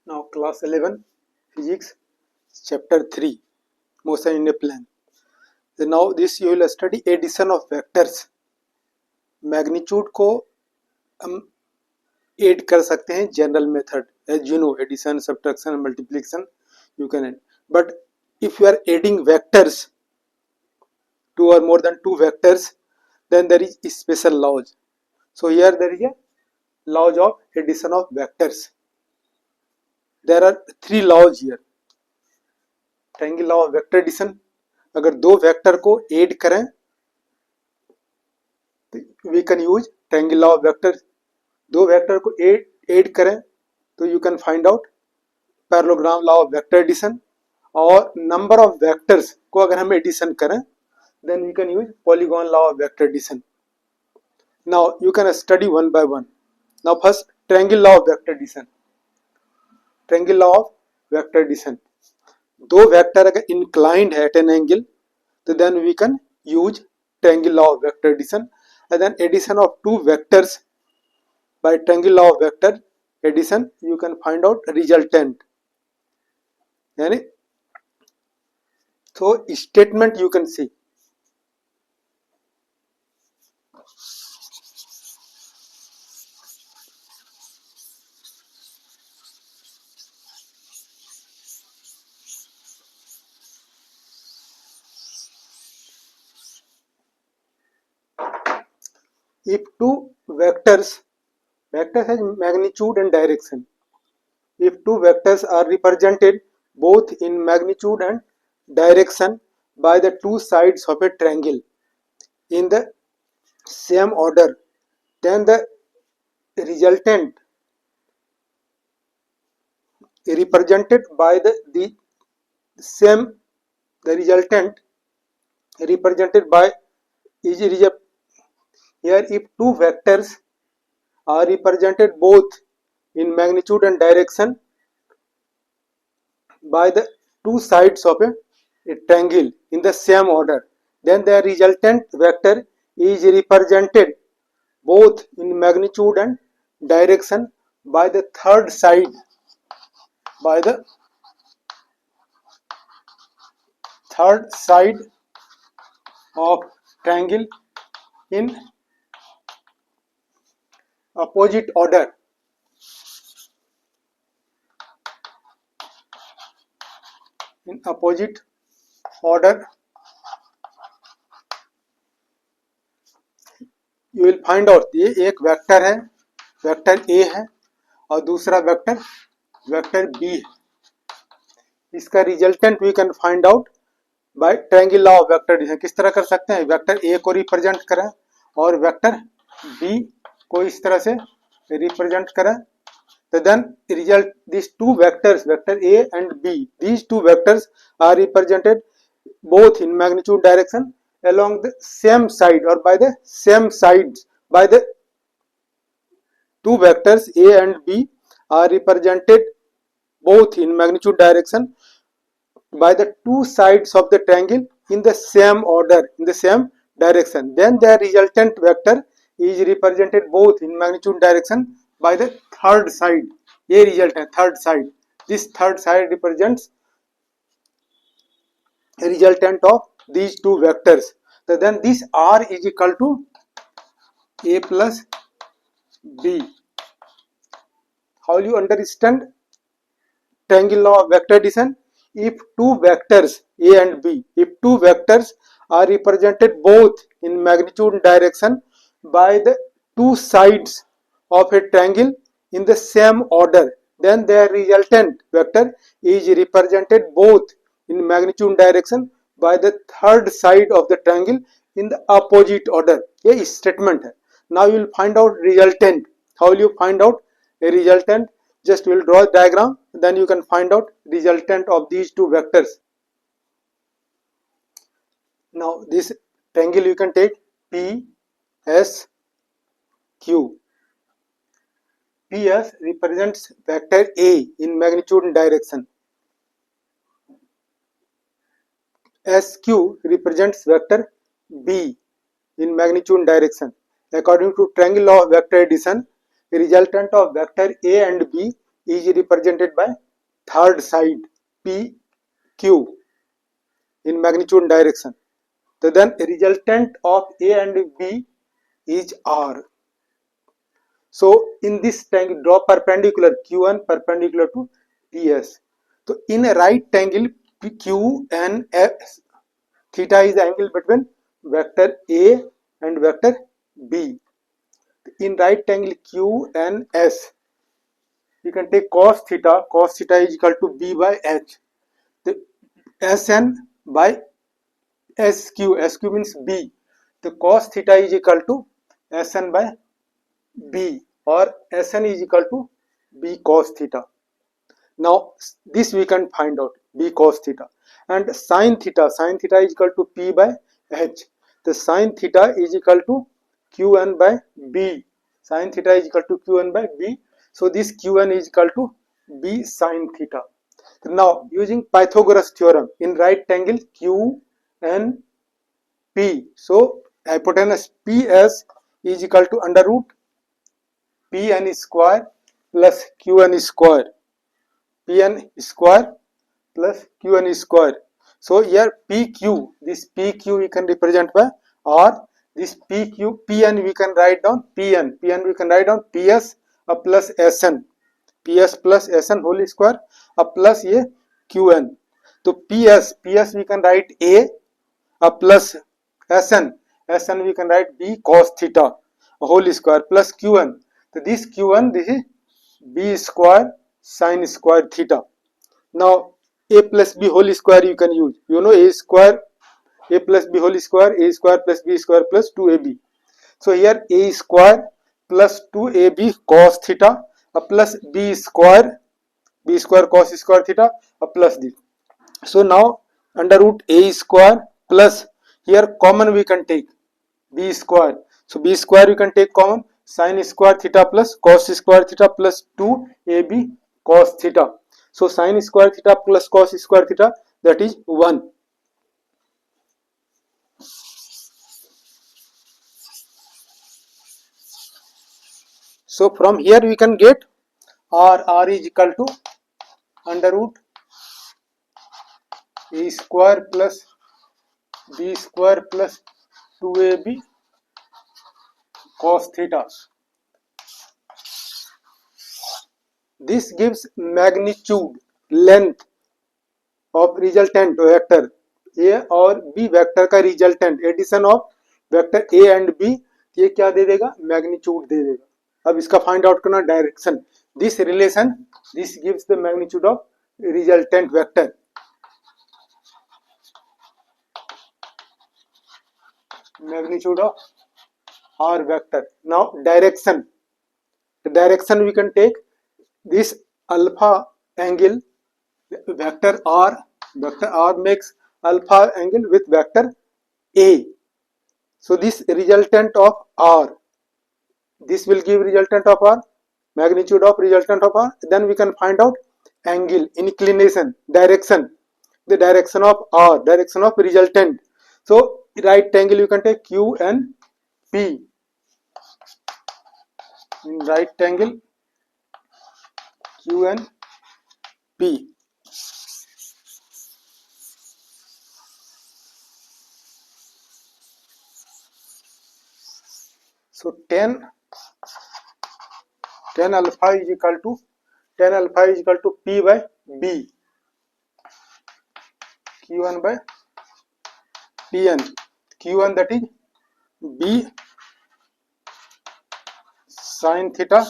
Now class 11 physics chapter 3 motion in a plane. So now this you will study addition of vectors. Magnitude को हम add कर सकते हैं general method as you know addition subtraction multiplication you can add, but if you are adding vectors, two or more than two vectors, then there is special laws. So here there is a laws of addition of vectors. There are three laws here. Triangle law of vector addition, अगर दो vector को add करें तो we can use triangle law of vector. दो vector को add करें तो you can find out parallelogram law of vector addition. और नंबर ऑफ वेक्टर्स को अगर हम एडिशन करें then we can use polygon law of vector addition. Now you can study one by one. Now first triangle law of vector addition. Triangle law of vector addition, दो vector अगर inclined है at an angle तो then we can use triangle law of vector addition. And then addition of two vectors by triangle law of vector addition you can find out resultant. यानी तो statement you can see. If two vectors has magnitude and direction, if two vectors are represented both in magnitude and direction by the two sides of a triangle in the same order, then the resultant represented by the same, the resultant represented by is here if two vectors are represented both in magnitude and direction by the two sides of a triangle in the same order, then the resultant vector is represented both in magnitude and direction by the third side, by the third side of triangle in opposite order. In opposite order you will find out, ये एक vector है, vector A है और दूसरा vector B है. इसका resultant we can find out by triangle law of vector addition. किस तरह कर सकते हैं, वेक्टर A को रिप्रेजेंट करें और वेक्टर B को इस तरह से रिप्रेजेंट करें तो then result this two vectors, vector A and B, these two vectors are represented both in magnitude direction along the same side or by the same sides, by the two vectors A and B are represented both in magnitude direction by the two sides of the triangle in the same order, in the same direction, then the resultant vector is represented both in magnitude direction by the third side. ये result है third side. This third side represents a resultant of these two vectors. So then this R is equal to A plus B. How will you understand triangle law of vector addition? If two vectors A and B, if two vectors are represented both in magnitude and direction by the two sides of a triangle in the same order, then their resultant vector is represented both in magnitude and direction by the third side of the triangle in the opposite order. ये statement है. Now you will find out resultant. How will you find out a resultant? Just we will draw a diagram, then you can find out resultant of these two vectors. Now this triangle you can take P, S, Q. PS represents vector A in magnitude and direction. SQ represents vector B in magnitude and direction. According to triangle law of vector addition, the resultant of vector A and B is represented by third side PQ in magnitude and direction. So then resultant of A and B is R. So in this triangle, draw perpendicular Q1 perpendicular to PS. So in a right angle Q and S, theta is the angle between vector A and vector B. In right angle Q and S, you can take cos theta. Cos theta is equal to B by H. The Sn by SQ. SQ means B. The cos theta is equal to Sn by B, or Sn is equal to B cos theta. Now this we can find out, B cos theta. And sin theta is equal to P by H. The sin theta is equal to Qn by B. Sin theta is equal to Qn by B. So this Qn is equal to B sin theta. Now using Pythagoras theorem in right angle QNP, so hypotenuse PS is equal to under root Pn square plus Qn square. Pn square plus Qn square. So here PQ, this PQ we can represent by R. This PQ, Pn we can write down Pn we can write down PS plus Sn. PS plus Sn whole square plus ये Qn. तो PS we can write A plus Sn we can write B cos theta whole square plus Qn. So this Qn, this is B square sin square theta. Now A plus B whole square you can use. You know A square, A plus B whole square, A square plus B square plus 2AB. So here A square plus 2AB cos theta plus B square cos square theta plus this. So now under root A square plus here common we can take B square. So B square we can take common, sin square theta plus cos square theta plus 2AB cos theta. So sin square theta plus cos square theta, that is 1. So from here we can get R is equal to under root A square plus B square plus 2AB cos theta. This gives magnitude, length of resultant vector A और B vector का resultant, addition of vector A and B, ये क्या दे देगा, magnitude दे देगा. अब इसका find out करना direction. This relation, this gives the magnitude of resultant vector. Magnitude of R vector. Now direction. The direction we can take this alpha angle, vector R makes alpha angle with vector A. So this resultant of R, this will give resultant of R, magnitude of resultant of R. Then we can find out angle, inclination, direction, the direction of R, direction of resultant. So right angle you can take Q and P. In right angle Q and P. So tan alpha is equal to P by B, Q1 by Pn. Q1 that is B sin theta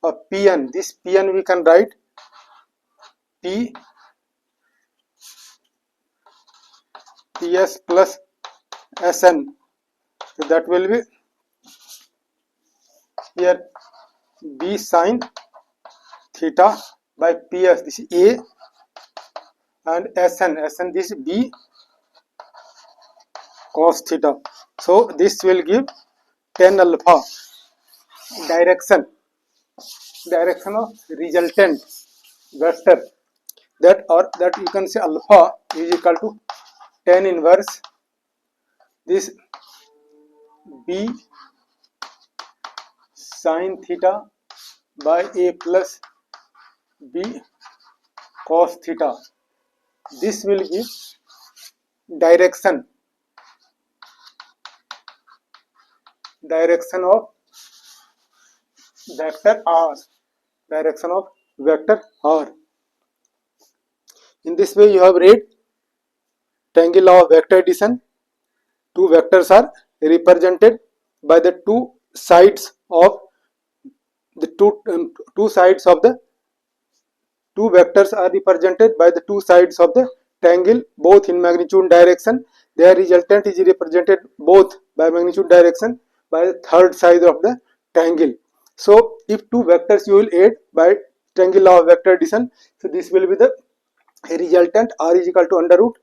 or Pn. This Pn we can write P PS plus Sn. So that will be here B sin theta by PS, this is A, and Sn this is B cos theta. So this will give tan alpha. Direction of resultant vector, that you can say alpha is equal to tan inverse this B sin theta by A plus b cos theta. This will give direction of vector r, direction of vector r. In this way you have read triangle law of vector addition. Two vectors are represented by the two sides of the two sides of the two vectors are represented by the two sides of the triangle, both in magnitude and direction. Their resultant is represented both by magnitude direction by the third side of the triangle. So if two vectors you will add by triangle law of vector addition, so this will be the resultant. R is equal to under root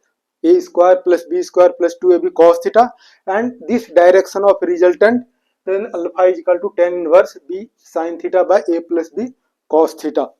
a square plus b square plus 2ab cos theta, and this direction of resultant, then alpha is equal to tan inverse b sin theta by a plus b cos theta.